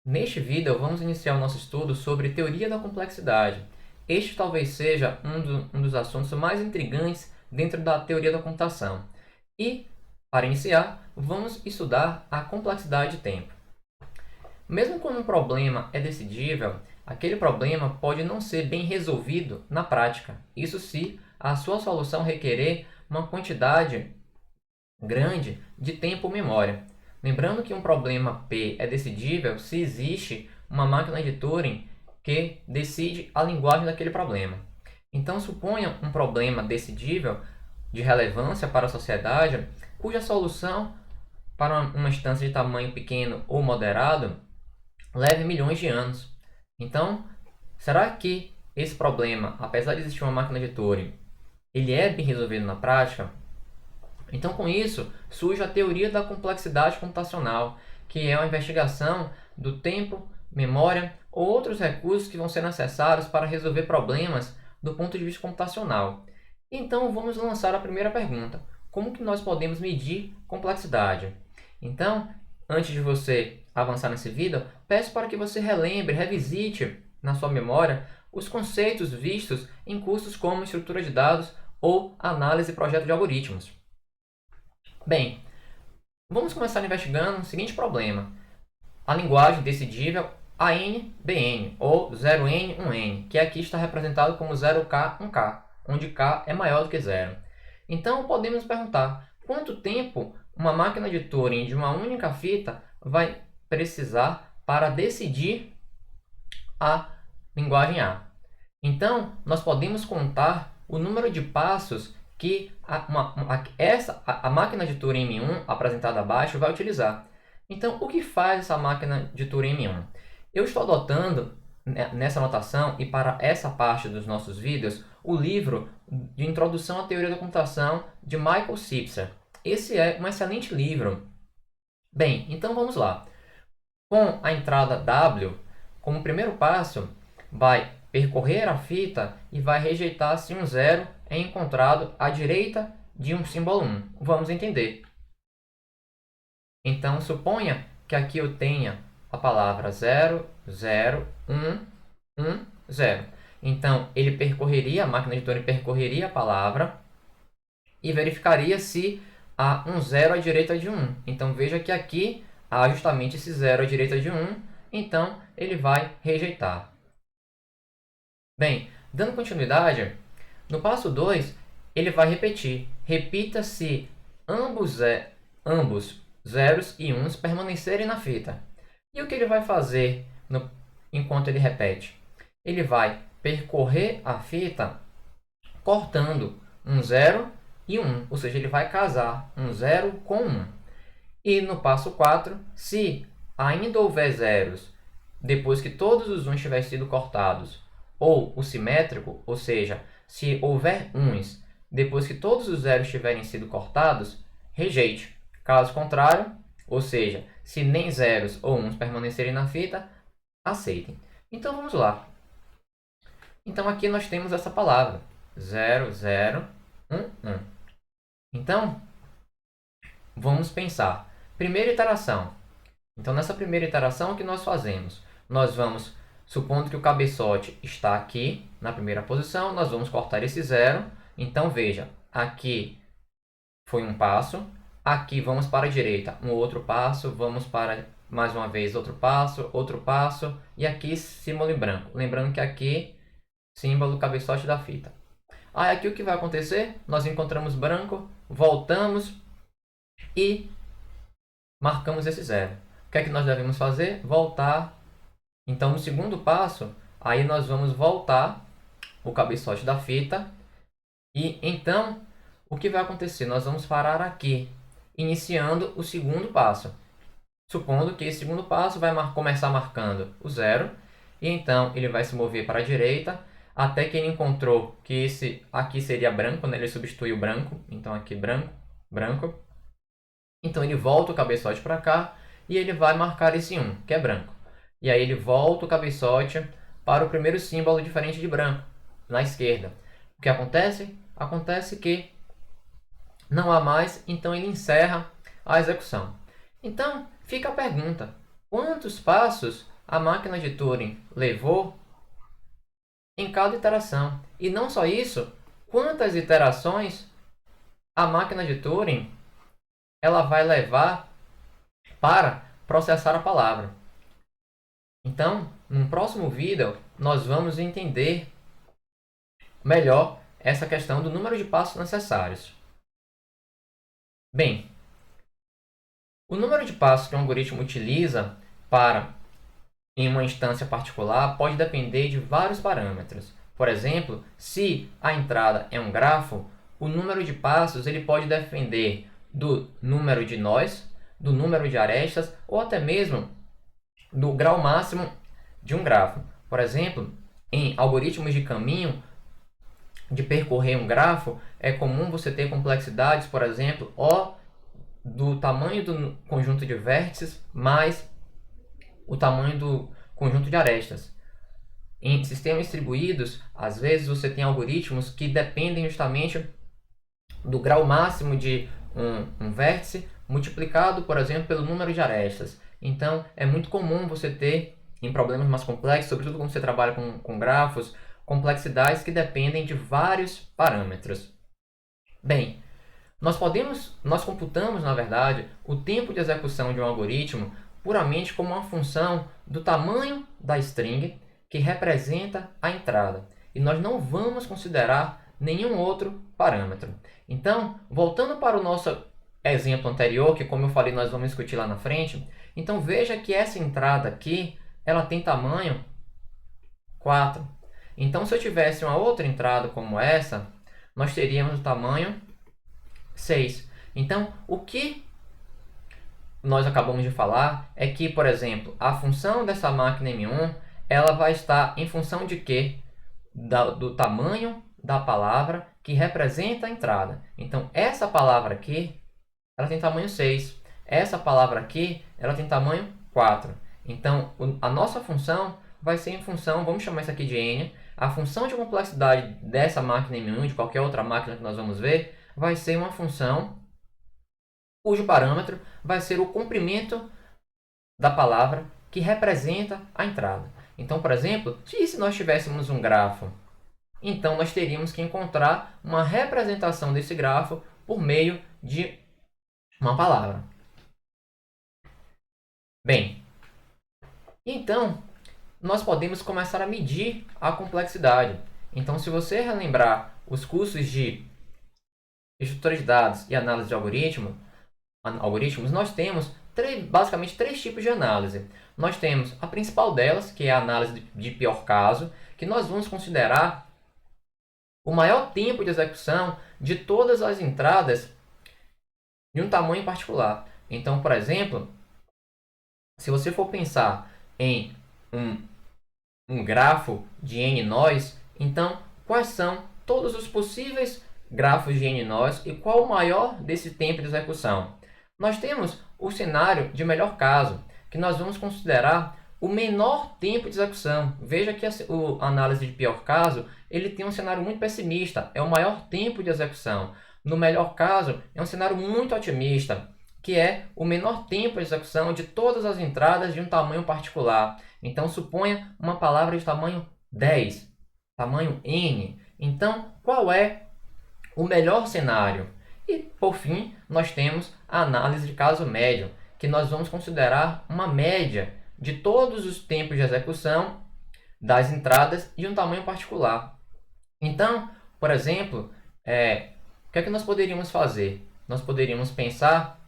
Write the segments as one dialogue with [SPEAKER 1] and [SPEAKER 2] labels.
[SPEAKER 1] Neste vídeo, vamos iniciar o nosso estudo sobre teoria da complexidade. Este talvez seja um dos assuntos mais intrigantes dentro da teoria da computação. E, para iniciar, vamos estudar a complexidade de tempo. Mesmo quando um problema é decidível, aquele problema pode não ser bem resolvido na prática. Isso se a sua solução requerer uma quantidade grande de tempo ou memória. Lembrando que um problema P é decidível se existe uma máquina de Turing que decide a linguagem daquele problema. Então, suponha um problema decidível de relevância para a sociedade, cuja solução para uma instância de tamanho pequeno ou moderado leve milhões de anos. Então, será que esse problema, apesar de existir uma máquina de Turing, ele é bem resolvido na prática? Então, com isso, surge a teoria da complexidade computacional, que é uma investigação do tempo, memória ou outros recursos que vão ser necessários para resolver problemas do ponto de vista computacional. Então, vamos lançar a primeira pergunta: como que nós podemos medir complexidade? Então, antes de você avançar nesse vídeo, peço para que você relembre, revisite na sua memória os conceitos vistos em cursos como estrutura de dados ou análise e projeto de algoritmos. Bem, vamos começar investigando o seguinte problema: a linguagem decidível ANBN, ou 0N, 1N, que aqui está representado como 0K, 1K, onde K é maior do que 0. Então, podemos perguntar quanto tempo uma máquina de Turing de uma única fita vai precisar para decidir a linguagem A. Então, nós podemos contar o número de passos que a máquina de Turing M1, apresentada abaixo, vai utilizar. Então, o que faz essa máquina de Turing M1? Eu estou adotando, nessa anotação e para essa parte dos nossos vídeos, o livro de Introdução à Teoria da Computação de Michael Spitzer. Esse é um excelente livro. Bem, então vamos lá. Com a entrada W, como primeiro passo, vai percorrer a fita e vai rejeitar se um zero é encontrado à direita de um símbolo 1. Vamos entender. Então, suponha que aqui eu tenha a palavra 0, 0, 1, 1, 0. Então, a máquina de Turing percorreria a palavra e verificaria se há um 0 à direita de 1. Então, veja que aqui há justamente esse 0 à direita de 1, então ele vai rejeitar. Bem, dando continuidade, no passo 2, ele vai repetir. Repita se ambos zeros e uns permanecerem na fita. E o que ele vai fazer enquanto ele repete? Ele vai percorrer a fita cortando um 0 e um 1, ou seja, ele vai casar um 0 com 1. E no passo 4, se ainda houver zeros depois que todos os 1 tiverem sido cortados, ou o simétrico, ou seja, se houver uns depois que todos os zeros tiverem sido cortados, rejeite. Caso contrário, ou seja, se nem zeros ou uns permanecerem na fita, aceitem. Então vamos lá. Então aqui nós temos essa palavra, 0, 0, 1, 1. Então, vamos pensar. Primeira iteração. Então, nessa primeira iteração, o que nós fazemos? Nós vamos, supondo que o cabeçote está aqui, na primeira posição, nós vamos cortar esse 0. Então, veja, aqui foi um passo, aqui vamos para a direita, um outro passo, vamos para, mais uma vez, outro passo, e aqui símbolo em branco. Lembrando que aqui, símbolo cabeçote da fita. Aí, aqui o que vai acontecer? Nós encontramos branco, voltamos e marcamos esse 0. O que é que nós devemos fazer? Voltar. Então, no segundo passo, aí nós vamos voltar o cabeçote da fita. E então, o que vai acontecer? Nós vamos parar aqui, iniciando o segundo passo. Supondo que esse segundo passo vai começar marcando o 0. E então, ele vai se mover para a direita, até que ele encontrou que esse aqui seria branco, né? Ele substitui o branco. Então, aqui branco, branco. Então, ele volta o cabeçote para cá e ele vai marcar esse 1, que é branco. E aí ele volta o cabeçote para o primeiro símbolo diferente de branco, na esquerda. O que acontece? Acontece que não há mais, então ele encerra a execução. Então, fica a pergunta: quantos passos a máquina de Turing levou em cada iteração. E não só isso, quantas iterações a máquina de Turing ela vai levar para processar a palavra. Então, no próximo vídeo, nós vamos entender melhor essa questão do número de passos necessários. Bem, o número de passos que um algoritmo utiliza para em uma instância particular pode depender de vários parâmetros. Por exemplo, se a entrada é um grafo, o número de passos ele pode depender do número de nós, do número de arestas ou até mesmo do grau máximo de um grafo. Por exemplo, em algoritmos de caminho, de percorrer um grafo, é comum você ter complexidades, por exemplo, O do tamanho do conjunto de vértices mais o tamanho do conjunto de arestas. Em sistemas distribuídos, às vezes você tem algoritmos que dependem justamente do grau máximo de um vértice multiplicado, por exemplo, pelo número de arestas. Então, é muito comum você ter, em problemas mais complexos, sobretudo quando você trabalha com grafos, complexidades que dependem de vários parâmetros. Bem, nós computamos, na verdade, o tempo de execução de um algoritmo puramente como uma função do tamanho da string que representa a entrada. E nós não vamos considerar nenhum outro parâmetro. Então, voltando para o nosso exemplo anterior, que como eu falei, nós vamos discutir lá na frente. Então, veja que essa entrada aqui, ela tem tamanho 4. Então, se eu tivesse uma outra entrada como essa, nós teríamos o tamanho 6. Então, o que nós acabamos de falar é que, por exemplo, a função dessa máquina M1 ela vai estar em função de quê? Do tamanho da palavra que representa a entrada. Então, essa palavra aqui ela tem tamanho 6. Essa palavra aqui ela tem tamanho 4. Então, a nossa função vai ser em função, vamos chamar isso aqui de n, a função de complexidade dessa máquina M1, de qualquer outra máquina que nós vamos ver, vai ser uma função cujo parâmetro vai ser o comprimento da palavra que representa a entrada. Então, por exemplo, se nós tivéssemos um grafo, então nós teríamos que encontrar uma representação desse grafo por meio de uma palavra. Bem, então nós podemos começar a medir a complexidade. Então, se você relembrar os cursos de estrutura de dados e análise de algoritmos, nós temos basicamente três tipos de análise. Nós temos a principal delas, que é a análise de pior caso, que nós vamos considerar o maior tempo de execução de todas as entradas de um tamanho particular. Então, por exemplo, se você for pensar em um grafo de n nós, então quais são todos os possíveis grafos de n nós e qual o maior desse tempo de execução? Nós temos o cenário de melhor caso, que nós vamos considerar o menor tempo de execução. Veja que a análise de pior caso ele tem um cenário muito pessimista, é o maior tempo de execução. No melhor caso, é um cenário muito otimista, que é o menor tempo de execução de todas as entradas de um tamanho particular. Então, suponha uma palavra de tamanho 10, tamanho n. Então, qual é o melhor cenário? E, por fim, nós temos a análise de caso médio, que nós vamos considerar uma média de todos os tempos de execução das entradas de um tamanho particular. Então, por exemplo, o que é que nós poderíamos fazer? Nós poderíamos pensar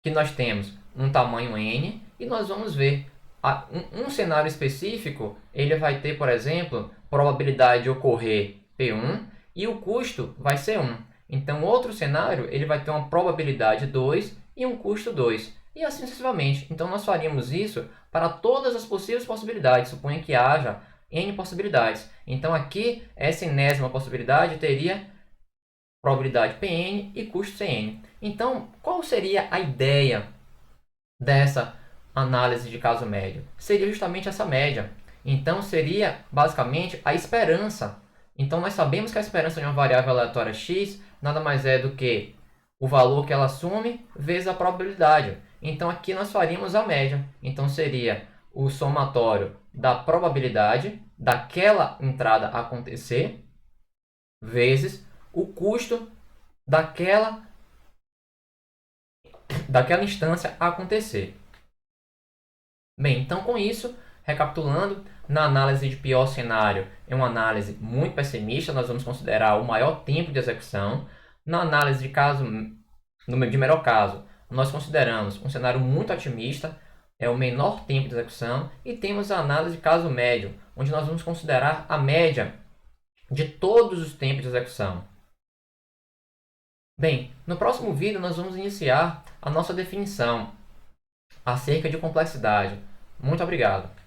[SPEAKER 1] que nós temos um tamanho n e nós vamos ver um cenário específico, ele vai ter, por exemplo, probabilidade de ocorrer P1 e o custo vai ser 1. Então, outro cenário, ele vai ter uma probabilidade 2 e um custo 2. E assim sucessivamente. Então, nós faríamos isso para todas as possíveis possibilidades. Suponha que haja n possibilidades. Então, aqui, essa enésima possibilidade teria probabilidade Pn e custo Cn. Então, qual seria a ideia dessa análise de caso médio? Seria justamente essa média. Então, seria basicamente a esperança. Então, nós sabemos que a esperança de uma variável aleatória x nada mais é do que o valor que ela assume vezes a probabilidade. Então, aqui nós faríamos a média. Então, seria o somatório da probabilidade daquela entrada acontecer vezes o custo daquela instância acontecer. Bem, então com isso, recapitulando, na análise de pior cenário é uma análise muito pessimista, nós vamos considerar o maior tempo de execução. Na análise de melhor caso, nós consideramos um cenário muito otimista, é o menor tempo de execução, e temos a análise de caso médio, onde nós vamos considerar a média de todos os tempos de execução. Bem, no próximo vídeo nós vamos iniciar a nossa definição acerca de complexidade. Muito obrigado.